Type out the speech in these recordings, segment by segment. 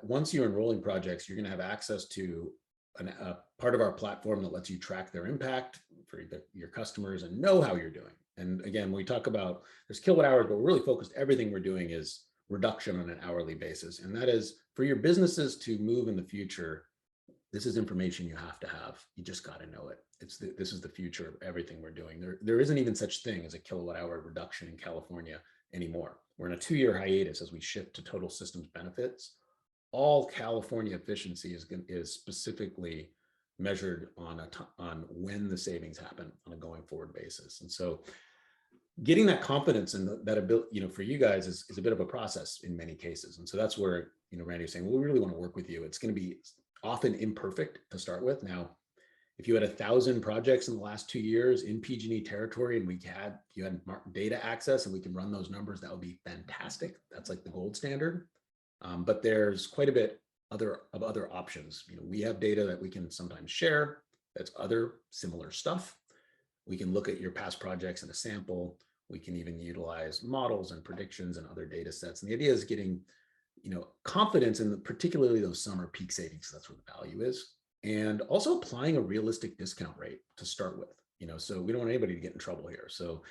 once you're enrolling projects, you're going to have access to a part of our platform that lets you track their impact for your customers and know how you're doing. And again, when we talk about there's kilowatt hours, but we're really focused, everything we're doing is reduction on an hourly basis. And that is for your businesses to move in the future. This is information you have to have. You just got to know it. This is the future of everything we're doing. There isn't even such thing as a kilowatt hour reduction in California anymore. We're in a 2-year hiatus as we shift to total systems benefits. All California efficiency is specifically measured on when the savings happen on a going forward basis. And so getting that confidence and that ability, for you guys is a bit of a process in many cases. And so that's where, Randy was saying, well, we really want to work with you. It's going to be often imperfect to start with. Now, if you had 1,000 projects in the last 2 years in PG&E territory and you had data access and we can run those numbers, that would be fantastic. That's like the gold standard. But there's quite a bit of other options. We have data that we can sometimes share. That's other similar stuff. We can look at your past projects in a sample. We can even utilize models and predictions and other data sets. And the idea is getting, confidence in particularly those summer peak savings. That's where the value is. And also applying a realistic discount rate to start with, so we don't want anybody to get in trouble here. So,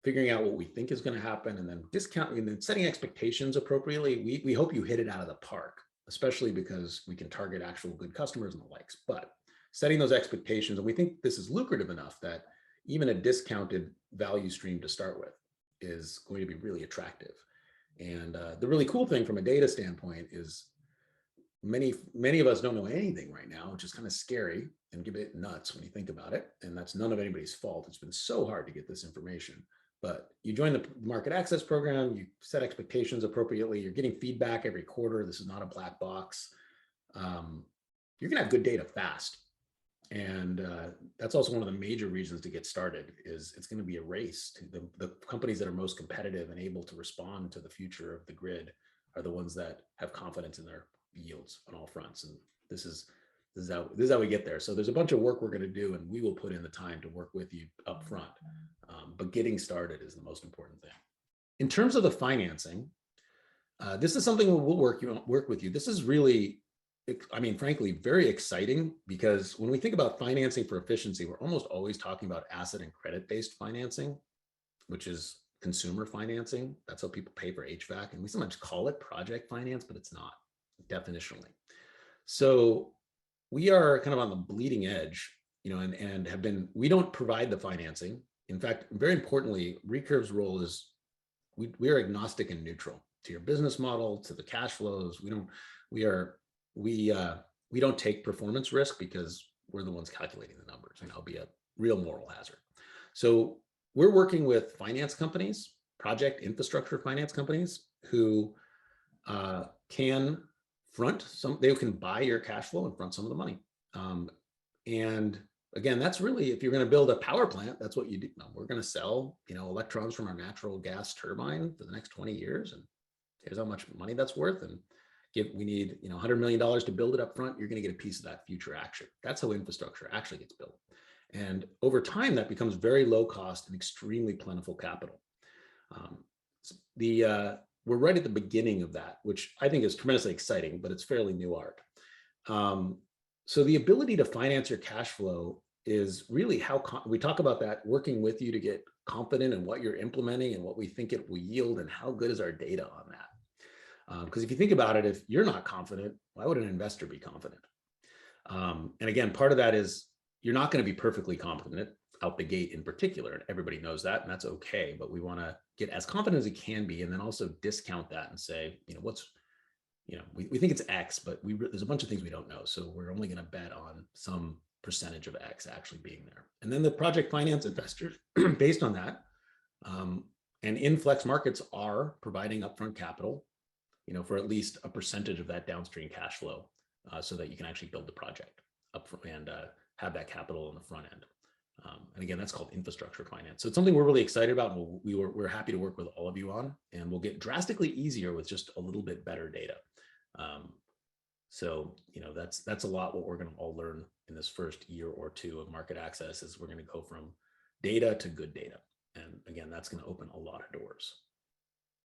figuring out what we think is going to happen and then discounting and then setting expectations appropriately. We hope you hit it out of the park, especially because we can target actual good customers and the likes, but setting those expectations. And we think this is lucrative enough that even a discounted value stream to start with is going to be really attractive. And the really cool thing from a data standpoint is many of us don't know anything right now, which is kind of scary and give it nuts when you think about it. And that's none of anybody's fault. It's been so hard to get this information. But you join the market access program, you set expectations appropriately, you're getting feedback every quarter. This is not a black box. You're gonna have good data fast. And that's also one of the major reasons to get started is it's gonna be a race to the companies that are most competitive and able to respond to the future of the grid are the ones that have confidence in their yields on all fronts. And this is how we get there. So there's a bunch of work we're gonna do and we will put in the time to work with you up front. But getting started is the most important thing. In terms of the financing, this is something we'll work with you. This is really, frankly, very exciting because when we think about financing for efficiency, we're almost always talking about asset and credit-based financing, which is consumer financing. That's how people pay for HVAC. And we sometimes call it project finance, but it's not definitionally. So we are kind of on the bleeding edge, and have been, we don't provide the financing. In fact, very importantly, Recurve's role is we are agnostic and neutral to your business model, to the cash flows. We don't take performance risk because we're the ones calculating the numbers, and that'll be a real moral hazard. So we're working with finance companies, project infrastructure finance companies who can front they can buy your cash flow and front some of the money. And again, that's really, if you're going to build a power plant, that's what you do. We're going to sell, electrons from our natural gas turbine for the next 20 years. And here's how much money that's worth. And we need, $100 million to build it up front. You're going to get a piece of that future action. That's how infrastructure actually gets built. And over time, that becomes very low cost and extremely plentiful capital. We're right at the beginning of that, which I think is tremendously exciting, but it's fairly new art. So the ability to finance your cash flow is really how we talk about that, working with you to get confident in what you're implementing and what we think it will yield and how good is our data on that. Because if you think about it, if you're not confident, why would an investor be confident? And again, part of that is you're not going to be perfectly confident out the gate in particular, and everybody knows that, and that's okay. But we want to get as confident as it can be, and then also discount that and say, we think it's X, but there's a bunch of things we don't know. So we're only going to bet on some percentage of X actually being there. And then the project finance investors, based on that, and Inflex markets are providing upfront capital, for at least a percentage of that downstream cash flow, so that you can actually build the project up and have that capital on the front end. And again, that's called infrastructure finance. So it's something we're really excited about, and we're happy to work with all of you on, and we'll get drastically easier with just a little bit better data. So that's a lot what we're going to all learn in this first year or two of market access is we're going to go from data to good data. And again, that's going to open a lot of doors.